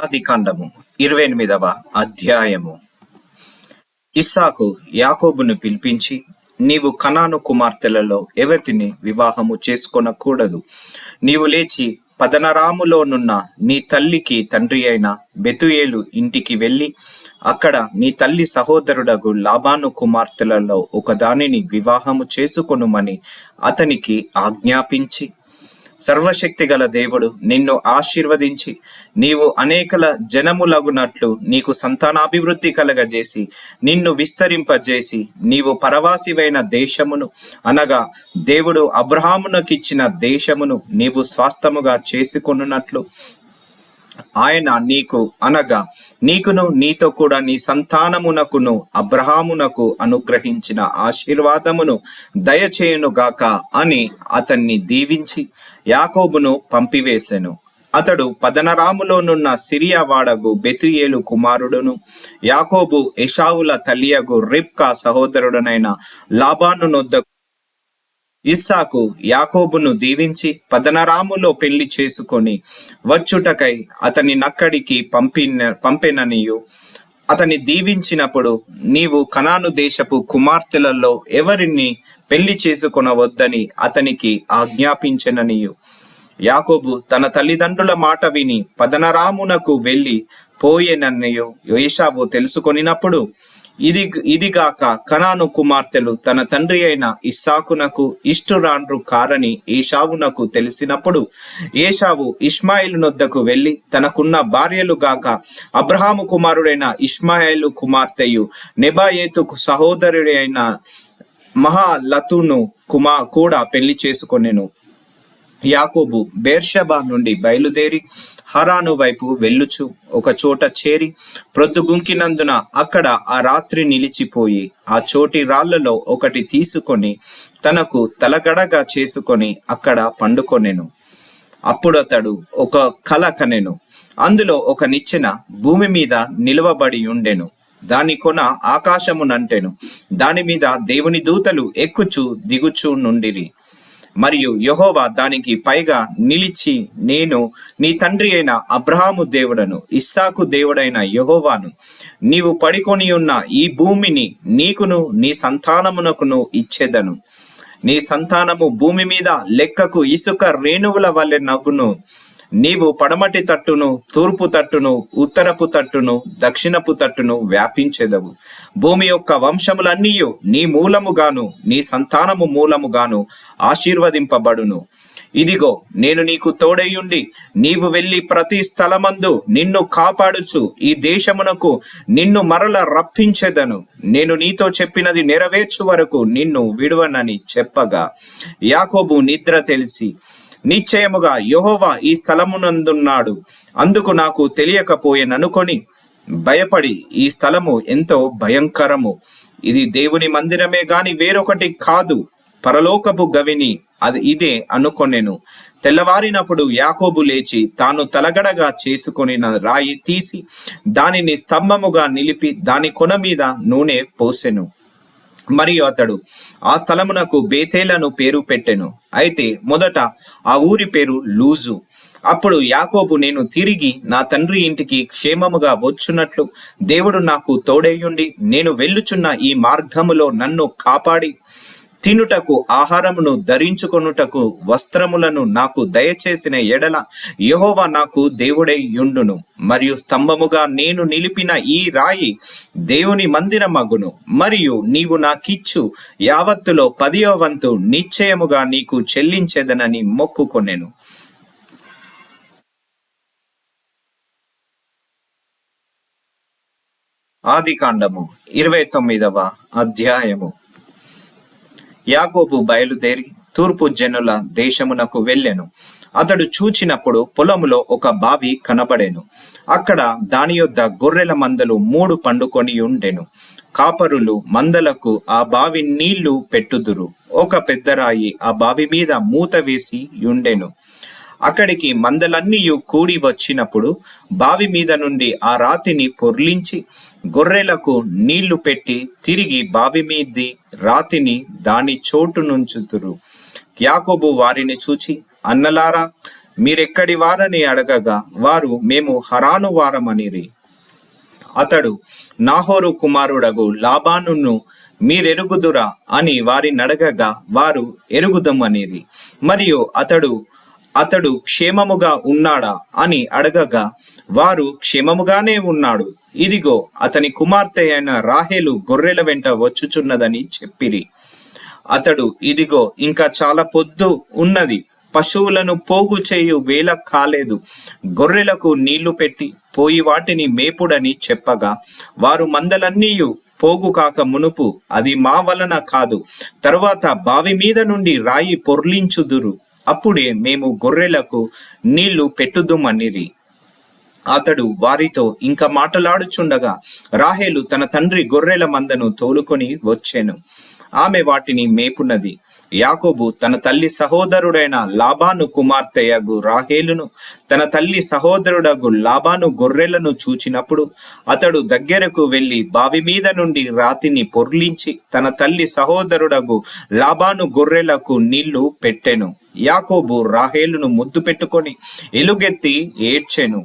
ఆది కాండము 28వ అధ్యాయము. ఇస్సాకు యాకోబును పిలిపించి, నీవు కనాను కుమార్తెలలో ఎవరిని వివాహము చేసుకొనకూడదు. నీవు లేచి పదనరాములోనున్న నీ తల్లికి తండ్రి అయిన బెతుయేలు ఇంటికి వెళ్ళి అక్కడ నీ తల్లి సహోదరుడగు లాబాను కుమార్తెలలో ఒకదానిని వివాహము చేసుకొనుమని అతనికి ఆజ్ఞాపించి, సర్వశక్తిగల దేవుడు నిన్ను ఆశీర్వదించి నీవు అనేకల జనములగునట్లు నీకు సంతానాభివృద్ధి కలగజేసి నిన్ను విస్తరింపజేసి నీవు పరవాసివైన దేశమును అనగా దేవుడు అబ్రహామునకిచ్చిన దేశమును నీవు స్వాస్థముగా చేసుకొనున్నట్లు ఆయన నీకు అనగా నీకును నీతో కూడా నీ సంతానమునకును అబ్రహామునకు అనుగ్రహించిన ఆశీర్వాదమును దయచేయునుగాక అని అతన్ని దీవించి యాకోబును పంపివేసెను. అతడు పదనరాములోనున్న సిరియా వాడగు బెతుయేలు కుమారుడును, యాకోబు ఎషావుల తల్లియగు రిబ్కా సహోదరుడనైన లాబాను నొద్దకు ఇస్సాకు యాకోబును దీవించి పదనరాములో పెళ్లి చేసుకొని వచ్చుటకై అతని నక్కడికి పంపెననియు అతని దీవించినప్పుడు, నీవు కనాను దేశపు కుమార్తెలలో ఎవరిని పెళ్లి చేసుకొనవద్దని అతనికి ఆజ్ఞాపించెననియు. యాకోబు తన తల్లిదండ్రుల మాట విని పదనరామునకు వెళ్ళి పోయేననియు ఏశావు తెలుసుకొనినప్పుడు, ఇదిగాక కనాను కుమార్తెలు తన తండ్రి అయిన ఇస్సాకునకు ఇష్టురాండ్రు కారని ఏశావునకు తెలిసినప్పుడు, ఏశావు ఇష్మాయిలు నొద్దకు వెళ్ళి తనకున్న భార్యలు గాక అబ్రహాము కుమారుడైన ఇష్మాయేలు కుమార్తెయు నెబాయేతుకు సహోదరుడి అయిన మహాలతును కూడా పెళ్లి చేసుకొనెను. యాకోబు బేర్షెబా నుండి బయలుదేరి హరాను వైపు వెళ్ళుచు ఒక చోట చేరి ప్రొద్దుగుంకినందున అక్కడ ఆ రాత్రి నిలిచిపోయి ఆ చోటి రాళ్లలో ఒకటి తీసుకొని తనకు తలగడగా చేసుకొని అక్కడ పండుకొనెను. అప్పుడతడు ఒక కల కనెను. అందులో ఒక నిచ్చెన భూమి మీద నిలవబడి ఉండెను. దాని కొన ఆకాశమునంటెను. దాని మీద దేవుని దూతలు ఎక్కుచు దిగుచు నుండిరి. మరియు యెహోవా దానికి పైగా నిలిచి, నేను నీ తండ్రి అయిన అబ్రహాము దేవుడను, ఇస్సాకు దేవుడైన యెహోవాను. నీవు పడికొని ఉన్న ఈ భూమిని నీకును నీ సంతానమునకును ఇచ్చేదను. నీ సంతానము భూమి మీద లెక్కకు ఇసుక రేణువుల వలె నగును. నీవు పడమటి తట్టును, తూర్పు తట్టును, ఉత్తరపు తట్టును, దక్షిణపు తట్టును వ్యాపించెదవు. భూమి యొక్క వంశములన్నీయు నీ మూలముగాను నీ సంతానము మూలముగాను ఆశీర్వదింపబడును. ఇదిగో, నేను నీకు తోడైయుండి నీవు వెళ్ళి ప్రతి స్థలమందు నిన్ను కాపాడుచు ఈ దేశమునకు నిన్ను మరల రప్పించెదను. నేను నీతో చెప్పినది నెరవేర్చు వరకు నిన్ను విడువనని చెప్పగా, యాకోబు నిద్ర తెలిసి, నిశ్చయముగా యెహోవా ఈ స్థలమునందున్నాడు, అందుకు నాకు తెలియకపోయేననుకొని భయపడి, ఈ స్థలము ఎంతో భయంకరము, ఇది దేవుని మందిరమే గాని వేరొకటి కాదు, పరలోకపు గవిని ఇదే అనుకొనెను. తెల్లవారినప్పుడు యాకోబు లేచి తాను తలగడగా చేసుకొనిన రాయి తీసి దానిని స్తంభముగా నిలిపి దాని కొన మీద నూనె పోసెను. మరియు అతడు ఆ స్థలమునకు బేతేలను పేరు పెట్టెను. అయితే మొదట ఆ ఊరి పేరు లూజు. అప్పుడు యాకోబు, నేను తిరిగి నా తండ్రి ఇంటికి క్షేమముగా వచ్చున్నట్లు దేవుడు నాకు తోడేయుండి నేను వెళ్ళుచున్న ఈ మార్గములో నన్ను కాపాడి తినుటకు ఆహారమును ధరించుకొనుటకు వస్త్రములను నాకు దయచేసిన ఎడల యెహోవా నాకు దేవుడై యుండును. మరియు స్తంభముగా నేను నిలిపిన ఈ రాయి దేవుని మందిరమగును. మరియు నీవు నాకిచ్చు యావత్తులో 10వ వంతు నిశ్చయముగా నీకు చెల్లించేదనని మొక్కుకొనెను. ఆది కాండము 29వ అధ్యాయము. యాకోబు బయలుదేరి తూర్పు జనుల దేశమునకు వెళ్ళెను. అతడు చూచినప్పుడు పొలములో ఒక బావి కనబడెను. అక్కడ దాని యొద్ద గొర్రెల మందలు 3 పండుకొని ఉండెను. కాపరులు మందలకు ఆ బావి నీళ్లు పెట్టుదురు. ఒక పెద్ద రాయి ఆ బావి మీద మూత వేసి ఉండెను. అక్కడికి మందలన్నీయు కూడి వచ్చినప్పుడు బావి మీద నుండి ఆ రాతిని పొర్లించి గొర్రెలకు నీళ్లు పెట్టి తిరిగి బావి మీది రాతిని దాని చోటు నుంచుతురు. యాకోబు వారిని చూచి, అన్నలారా, మీరెక్కడి వారని అడగగా వారు, మేము హరాను వారమనిరి. అతడు, నాహోరు కుమారుడగు లాబానును మీరెరుగుదురా అని వారినడగగా వారు, ఎరుగుదమనిరి. మరియు అతడు క్షేమముగా ఉన్నాడా అని అడగగా వారు, క్షేమముగానే ఉన్నాడు, ఇదిగో అతని కుమార్తె అయిన రాహేలు గొర్రెల వెంట వచ్చుచున్నదని చెప్పిరి. అతడు, ఇదిగో ఇంకా చాలా పొద్దు ఉన్నది, పశువులను పోగు చేయు వేళ కాలేదు, గొర్రెలకు నీళ్లు పెట్టి పోయి వాటిని మేపుడని చెప్పగా వారు, మందలన్నీయు పోగు కాక మునుపు అది మా వలన కాదు, తరువాత బావి మీద నుండి రాయి పొర్లించుదురు, అప్పుడే మేము గొర్రెలకు నీళ్లు పెట్టుదుమనిరి. అతడు వారితో ఇంకా మాటలాడుచుండగా రాహేలు తన తండ్రి గొర్రెల మందను తోలుకొని వచ్చెను. ఆమె వాటిని మేపున్నది. యాకోబు తన తల్లి సహోదరుడైన లాబాను కుమార్తెయగు రాహేలును, తన తల్లి సహోదరుడగు లాబాను గొర్రెలను చూచినప్పుడు అతడు దగ్గరకు వెళ్లి బావి మీద నుండి రాతిని పొర్లించి తన తల్లి సహోదరుడగు లాబాను గొర్రెలకు నీళ్లు పెట్టెను. యాకోబు రాహేలును ముద్దు పెట్టుకొని ఎలుగెత్తి ఏడ్చెను.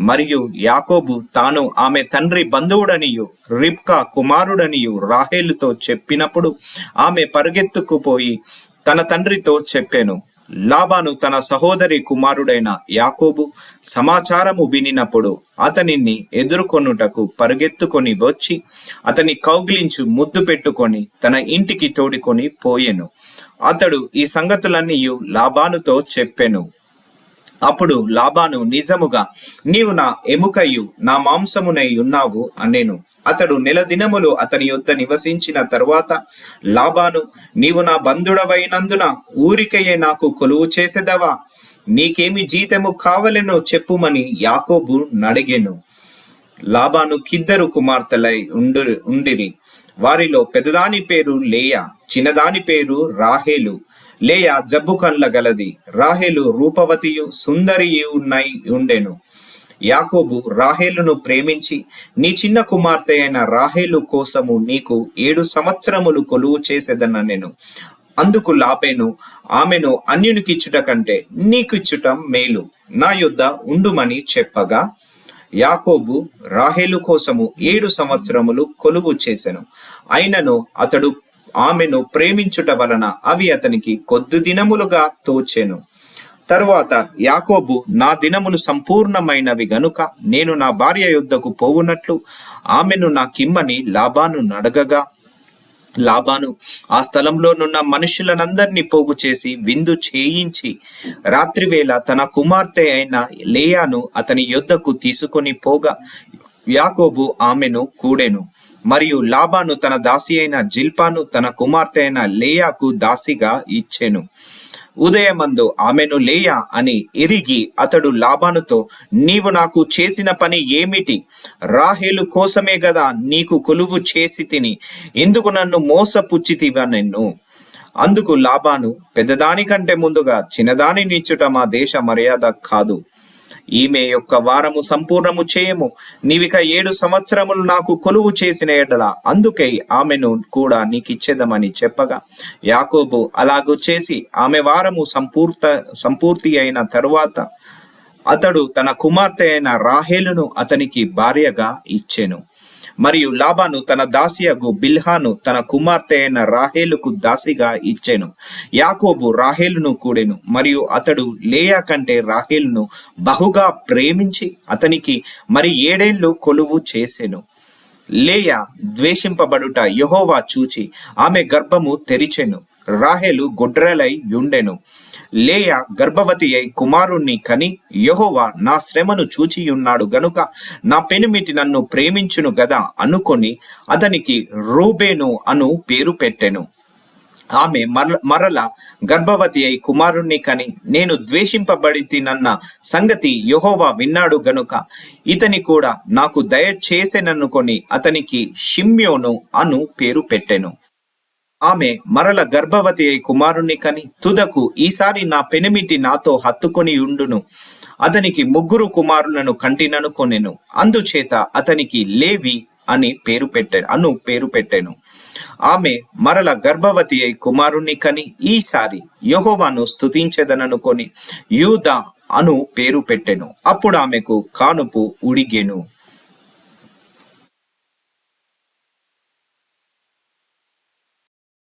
మరియు యాకోబు తాను ఆమె తండ్రి బంధువుడనియు రిబ్కా కుమారుడనియు రాహేలుతో చెప్పినప్పుడు ఆమె పరుగెత్తుకుపోయి తన తండ్రితో చెప్పెను. లాబాను తన సహోదరి కుమారుడైన యాకోబు సమాచారము వినినప్పుడు అతనిని ఎదుర్కొనుటకు పరుగెత్తుకొని వచ్చి అతని కౌగిలించు ముద్దు పెట్టుకొని తన ఇంటికి తోడుకొని పోయెను. అతడు ఈ సంగతులన్నీ లాబానుతో చెప్పెను. అప్పుడు లాబాను, నిజముగా నీవు నా ఎముకయు నా మాంసమునై ఉన్నావు అనెను. అతడు నెల దినములు అతని యొద్ద నివసించిన తరువాత లాబాను, నీవు నా బంధుడవైనందున ఊరికయే నాకు కొలువు చేసేదవా? నీకేమి జీతము కావలెనో చెప్పుమని యాకోబు నడిగెను. లాబాను కిద్దరు కుమార్తెలై ఉండిరి. వారిలో పెద్దదాని పేరు లేయా, చిన్నదాని పేరు రాహేలు. లేయా జబ్బు కండ్ల గలది, రాహేలు రూపవతియు సుందరియు ఉండెను. యాకోబు రాహేలును ప్రేమించి, నీ చిన్న కుమార్తె అయిన రాహేలు కోసము నీకు 7 సంవత్సరములు కొలువు చేసేదనెను. అందుకు లాబాను, ఆమెను అన్యునికిచ్చుట కంటే నీకిచ్చుట మేలు, నా యొద్ద ఉండుమని చెప్పగా యాకోబు రాహేలు కోసము 7 సంవత్సరములు కొలువు చేసెను. అయినను అతడు ఆమెను ప్రేమించుట వలన అవి అతనికి కొద్ది దినములుగా తోచెను. తరువాత యాకోబు, నా దినములు సంపూర్ణమైనవి గనుక నేను నా భార్య యొద్దకు పోవునట్లు ఆమెను నాకిమ్మని లాబాను నడగగా లాబాను ఆ స్థలంలోనున్న మనుషులనందరినీ పోగు చేసి విందు చేయించి రాత్రివేళ తన కుమార్తె అయిన లేయాను అతని యొద్దకు తీసుకొని పోగా యాకోబు ఆమెను కూడెను. మరియు లాబాను తన దాసి అయిన జిల్పాను తన కుమార్తె అయిన లేయాకు దాసిగా ఇచ్చెను. ఉదయమందు ఆమెను లేయా అని ఎరిగి అతడు లాబానుతో, నీవు నాకు చేసిన పని ఏమిటి? రాహేలు కోసమే గదా నీకు కొలువు చేసి తిని, ఎందుకు నన్ను మోసపుచ్చితివనెను. అందుకు లాబాను, పెద్దదానికంటే ముందుగా చిన్నదానినిచ్చుట మా దేశ మర్యాద కాదు. ఈమె యొక్క వారము సంపూర్ణము చేయము, నీవిక 7 సంవత్సరములు నాకు కొలువు చేసిన ఎడల అందుకై ఆమెను కూడా నీకిచ్చేదమని చెప్పగా యాకోబు అలాగూ చేసి ఆమె వారము సంపూర్తి అయిన తరువాత అతడు తన కుమార్తె అయిన రాహేలును అతనికి భార్యగా ఇచ్చెను. మరియు లాబాను తన దాసియగు బిల్హాను తన కుమార్తె అయిన రాహేలుకు దాసిగా ఇచ్చెను. యాకోబు రాహేలును కూడెను. మరియు అతడు లేయా కంటే రాహేలును బహుగా ప్రేమించి అతనికి మరి 7 ఏళ్ళు కొలువు చేసెను. లేయా ద్వేషింపబడుట యెహోవా చూచి ఆమె గర్భము తెరిచెను. రాహేలు గొడ్రాలై ఉండెను. లేయా గర్భవతి అయి కుమారుణ్ణి కని, యెహోవా నా శ్రమను చూచియున్నాడు గనుక నా పెనిమిటి నన్ను ప్రేమించును గదా అనుకొని అతనికి రూబేను అను పేరు పెట్టెను. ఆమె మరల గర్భవతి అయి కుమారుణ్ణి కని, నేను ద్వేషింపబడితినన్న సంగతి యెహోవా విన్నాడు గనుక ఇతని కూడా నాకు దయచేసెననుకొని అతనికి షిమ్యోను అను పేరు పెట్టెను. ఆమె మరల గర్భవతి అయి కుమారుణ్ణి కని, తుదకు ఈసారి నా పెనిమిటి నాతో హత్తుకొని ఉండును, అతనికి 3 కుమారులను కంటిననుకొనెను. అందుచేత అతనికి లేవి అని పేరు పెట్టెను. ఆమె మరల గర్భవతి అయి కుమారుణ్ణి కని, ఈసారి యెహోవాను స్తుతించెదననుకొని యూదా అను పేరు పెట్టెను. అప్పుడు ఆమెకు కానుపు ఉడిగెను.